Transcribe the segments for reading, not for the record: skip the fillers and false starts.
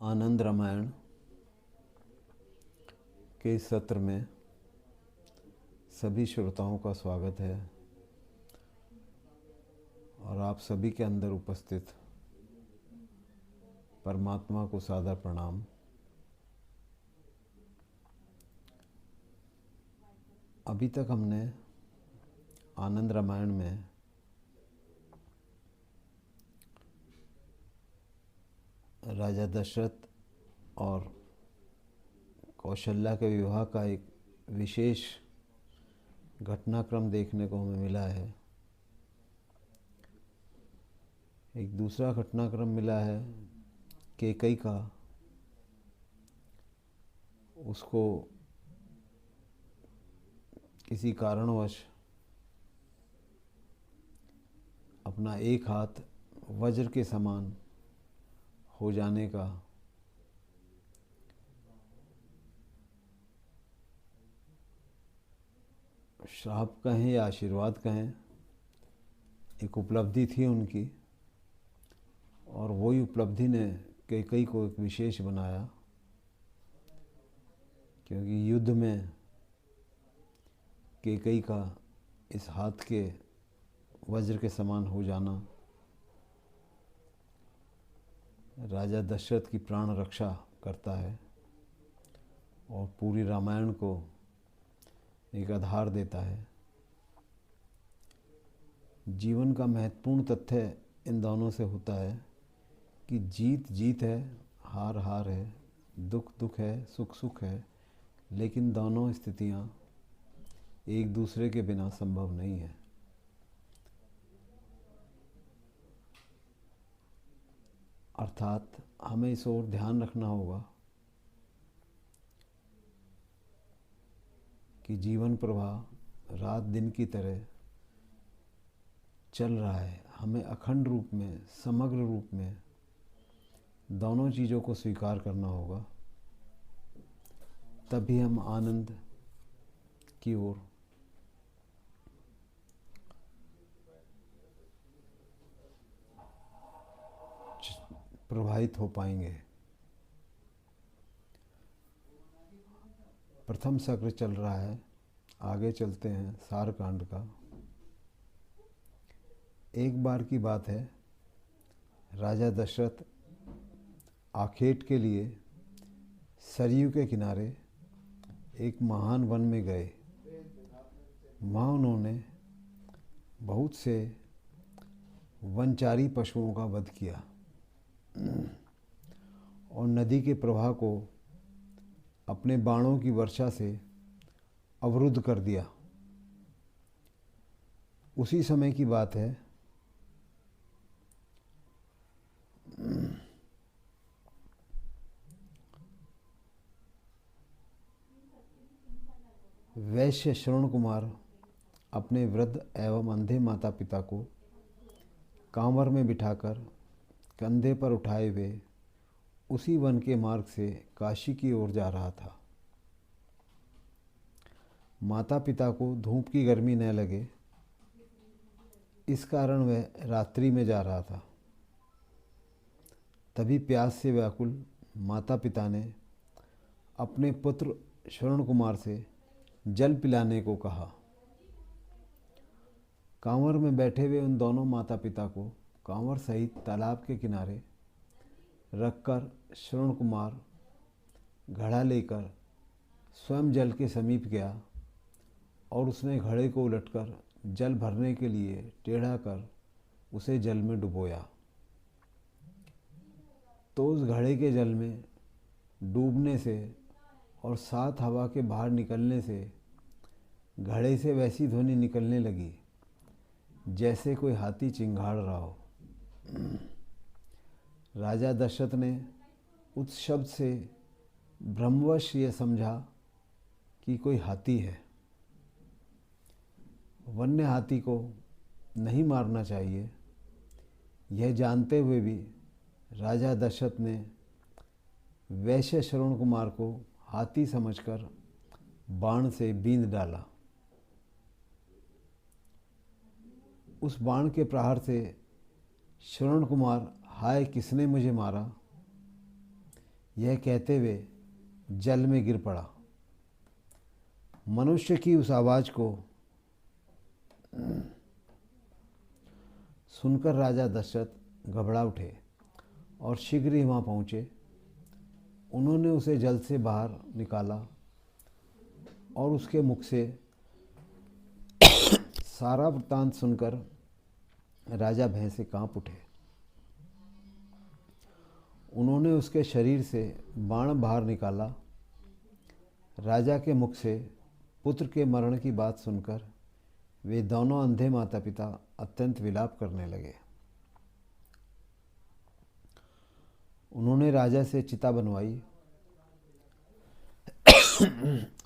आनंद रामायण के इस सत्र में सभी श्रोताओं का स्वागत है और आप सभी के अंदर उपस्थित परमात्मा को सादर प्रणाम। अभी तक हमने आनंद रामायण में राजा दशरथ और कौशल्या के विवाह का एक विशेष घटनाक्रम देखने को हमें मिला है। एक दूसरा घटनाक्रम मिला है कैकेयी का। उसको किसी कारणवश अपना एक हाथ वज्र के समान हो जाने का श्राप कहें या आशीर्वाद कहें, एक उपलब्धि थी उनकी, और वही उपलब्धि ने कैकेयी को एक विशेष बनाया, क्योंकि युद्ध में कैकेयी का इस हाथ के वज्र के समान हो जाना राजा दशरथ की प्राण रक्षा करता है और पूरी रामायण को एक आधार देता है। जीवन का महत्वपूर्ण तथ्य इन दोनों से होता है कि जीत जीत है, हार हार है, दुख दुख है, सुख सुख है, लेकिन दोनों स्थितियां एक दूसरे के बिना संभव नहीं है। अर्थात हमें इस ओर ध्यान रखना होगा कि जीवन प्रवाह रात दिन की तरह चल रहा है। हमें अखंड रूप में, समग्र रूप में दोनों चीज़ों को स्वीकार करना होगा, तभी हम आनंद की ओर प्रभावित हो पाएंगे। प्रथम सत्र चल रहा है, आगे चलते हैं सार कांड का। एक बार की बात है, राजा दशरथ आखेट के लिए सरयू के किनारे एक महान वन में गए। वहाँ उन्होंने बहुत से वनचारी पशुओं का वध किया और नदी के प्रवाह को अपने बाणों की वर्षा से अवरुद्ध कर दिया। उसी समय की बात है, वैश्य श्रवण कुमार अपने वृद्ध एवं अंधे माता पिता को कांवर में बिठाकर कंधे पर उठाए हुए उसी वन के मार्ग से काशी की ओर जा रहा था। माता पिता को धूप की गर्मी न लगे, इस कारण वह रात्रि में जा रहा था। तभी प्यास से व्याकुल माता पिता ने अपने पुत्र श्रवण कुमार से जल पिलाने को कहा। कांवर में बैठे हुए उन दोनों माता पिता को कांवर सहित तालाब के किनारे रखकर श्रवण कुमार घड़ा लेकर स्वयं जल के समीप गया और उसने घड़े को उलटकर जल भरने के लिए टेढ़ा कर उसे जल में डुबोया। तो उस घड़े के जल में डूबने से और साथ हवा के बाहर निकलने से घड़े से वैसी ध्वनि निकलने लगी जैसे कोई हाथी चिंगाड़ रहा हो। राजा दशरथ ने उस शब्द से भ्रमवश यह समझा कि कोई हाथी है। वन्य हाथी को नहीं मारना चाहिए, यह जानते हुए भी राजा दशरथ ने वैश्य श्रवण कुमार को हाथी समझकर बाण से बींध डाला। उस बाण के प्रहार से श्रवण कुमार हाय किसने मुझे मारा यह कहते हुए जल में गिर पड़ा। मनुष्य की उस आवाज़ को सुनकर राजा दशरथ घबरा उठे और शीघ्र ही वहाँ पहुँचे। उन्होंने उसे जल से बाहर निकाला और उसके मुख से सारा वृत्तांत सुनकर राजा भय से काँप उठे। उन्होंने उसके शरीर से बाण बाहर निकाला। राजा के मुख से पुत्र के मरण की बात सुनकर वे दोनों अंधे माता पिता अत्यंत विलाप करने लगे। उन्होंने राजा से चिता बनवाई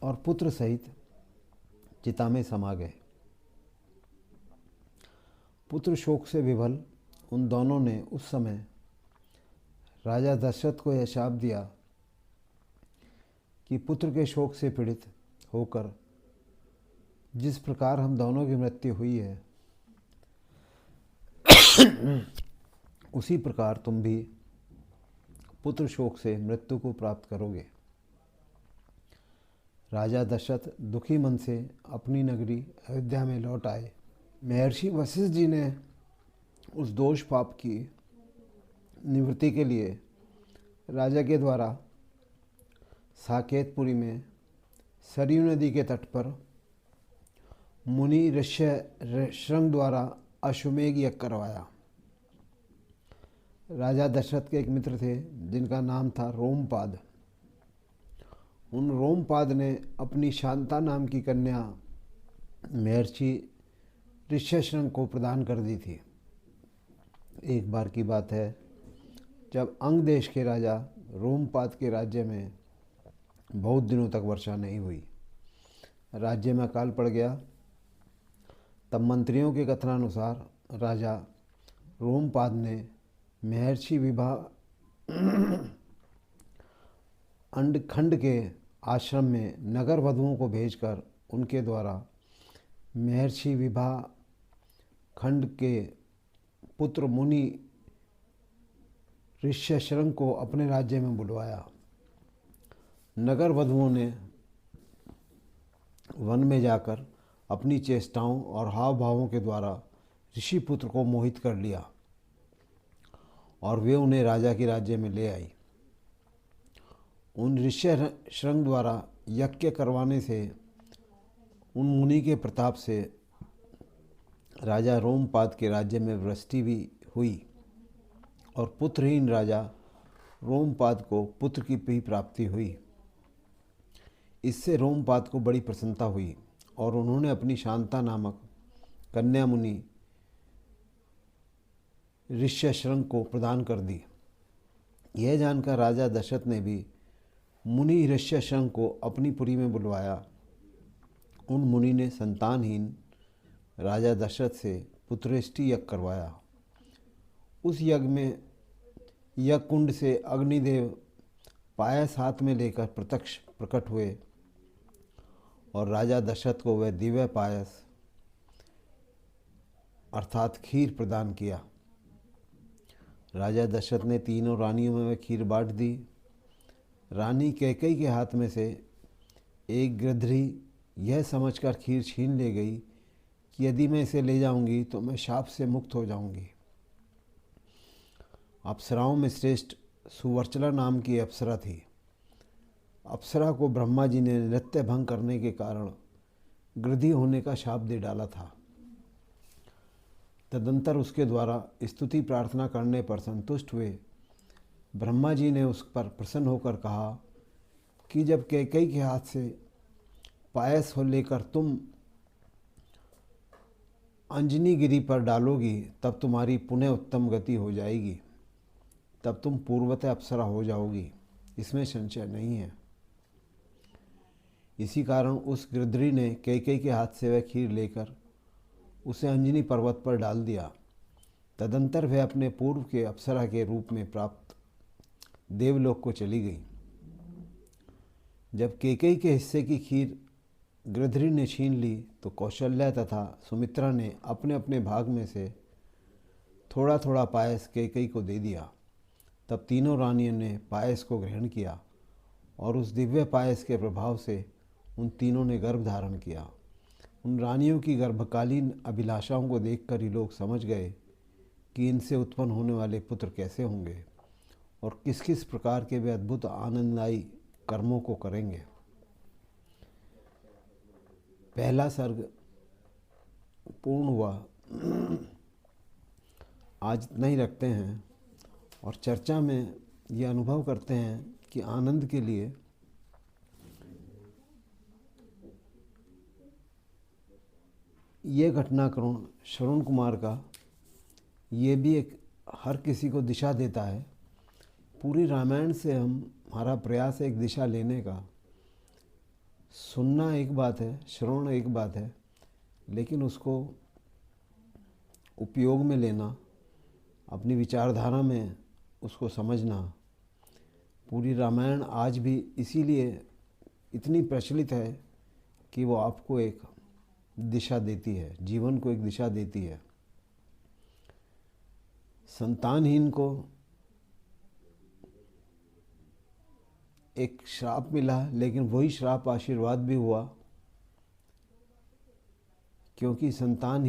और पुत्र सहित चिता में समा गए। पुत्र शोक से विभल उन दोनों ने उस समय राजा दशरथ को यह शाप दिया कि पुत्र के शोक से पीड़ित होकर जिस प्रकार हम दोनों की मृत्यु हुई है उसी प्रकार तुम भी पुत्र शोक से मृत्यु को प्राप्त करोगे। राजा दशरथ दुखी मन से अपनी नगरी अयोध्या में लौट आए। महर्षि वशिष्ठ जी ने उस दोष पाप की निवृत्ति के लिए राजा के द्वारा साकेतपुरी में सरयू नदी के तट पर मुनि ऋष्यशृंग द्वारा अश्वमेघ यज्ञ करवाया। राजा दशरथ के एक मित्र थे जिनका नाम था रोमपाद। उन रोमपाद ने अपनी शांता नाम की कन्या महर्षि ऋष्यशृंग को प्रदान कर दी थी। एक बार की बात है जब अंग देश के राजा रोमपाद के राज्य में बहुत दिनों तक वर्षा नहीं हुई, राज्य में अकाल पड़ गया। तब मंत्रियों के कथनानुसार राजा रोमपाद ने महर्षि विभा अंडखंड के आश्रम में नगर वधुओं को भेजकर उनके द्वारा महर्षि विभा खंड के पुत्र मुनि ऋष्यशृंग को अपने राज्य में बुलवाया। नगर वधुओं ने वन में जाकर अपनी चेष्टाओं और हाव भावों के द्वारा ऋषि पुत्र को मोहित कर लिया और वे उन्हें राजा के राज्य में ले आई। उन ऋष्यशृंग द्वारा यज्ञ करवाने से उन मुनि के प्रताप से राजा रोमपाद के राज्य में वृष्टि भी हुई और पुत्रहीन राजा रोमपाद को पुत्र की भी प्राप्ति हुई। इससे रोमपाद को बड़ी प्रसन्नता हुई और उन्होंने अपनी शांता नामक कन्या मुनि ऋष्यशृंग को प्रदान कर दी। यह जानकर राजा दशरथ ने भी मुनि ऋष्यशृंग को अपनी पुरी में बुलवाया। उन मुनि ने संतानहीन राजा दशरथ से पुत्रेष्टि यज्ञ करवाया। उस यज्ञ में यज्ञ कुंड से अग्निदेव पायस हाथ में लेकर प्रत्यक्ष प्रकट हुए और राजा दशरथ को वह दिव्य पायस अर्थात खीर प्रदान किया। राजा दशरथ ने तीनों रानियों में वह खीर बांट दी। रानी कैकेयी के हाथ में से एक गृध्री यह समझकर खीर छीन ले गई कि यदि मैं इसे ले जाऊंगी तो मैं शाप से मुक्त हो जाऊंगी। अप्सराओं में श्रेष्ठ सुवर्चला नाम की अप्सरा थी। अप्सरा को ब्रह्मा जी ने नृत्य भंग करने के कारण गृध्री होने का शाप दे डाला था। तदंतर उसके द्वारा स्तुति प्रार्थना करने पर संतुष्ट हुए ब्रह्मा जी ने उस पर प्रसन्न होकर कहा कि जब कैकेयी के हाथ से पायस हो लेकर तुम अंजनी गिरी पर डालोगी तब तुम्हारी पुनः उत्तम गति हो जाएगी, तब तुम पूर्वतः अप्सरा हो जाओगी, इसमें संशय नहीं है। इसी कारण उस गृध्री ने कैकेयी के हाथ से वह खीर लेकर उसे अंजनी पर्वत पर डाल दिया। तदंतर वह अपने पूर्व के अप्सरा के रूप में प्राप्त देवलोक को चली गई। जब कैकेयी के हिस्से की खीर गृध्री ने छीन ली तो कौशल्या तथा सुमित्रा ने अपने अपने भाग में से थोड़ा थोड़ा पायस कैकेयी को दे दिया। तब तीनों रानियों ने पायस को ग्रहण किया और उस दिव्य पायस के प्रभाव से उन तीनों ने गर्भ धारण किया। उन रानियों की गर्भकालीन अभिलाषाओं को देखकर ही लोग समझ गए कि इनसे उत्पन्न होने वाले पुत्र कैसे होंगे और किस किस प्रकार के वे अद्भुत आनंददायी कर्मों को करेंगे। पहला सर्ग पूर्ण हुआ। आज इतना ही रखते हैं और चर्चा में ये अनुभव करते हैं कि आनंद के लिए ये घटनाक्रम श्रवण कुमार का ये भी एक हर किसी को दिशा देता है। पूरी रामायण से हमारा प्रयास है एक दिशा लेने का। सुनना एक बात है, श्रवण एक बात है, लेकिन उसको उपयोग में लेना, अपनी विचारधारा में उसको समझना। पूरी रामायण आज भी इसीलिए इतनी प्रचलित है कि वो आपको एक दिशा देती है, जीवन को एक दिशा देती है। संतानहीन को एक श्राप मिला, लेकिन वही श्राप आशीर्वाद भी हुआ, क्योंकि संतान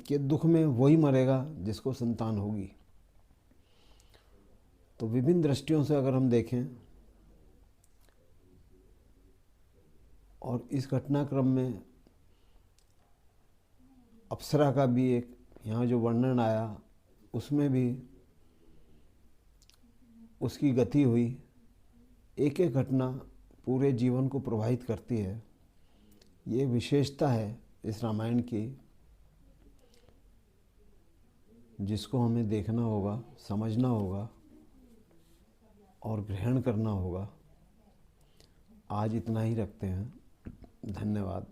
के दुख में वही मरेगा जिसको संतान होगी। तो विभिन्न दृष्टियों से अगर हम देखें और इस घटनाक्रम में अप्सरा का भी एक यहाँ जो वर्णन आया उसमें भी उसकी गति हुई। एक एक घटना पूरे जीवन को प्रभावित करती है। ये विशेषता है इस रामायण की, जिसको हमें देखना होगा, समझना होगा और ग्रहण करना होगा। आज इतना ही रखते हैं। धन्यवाद।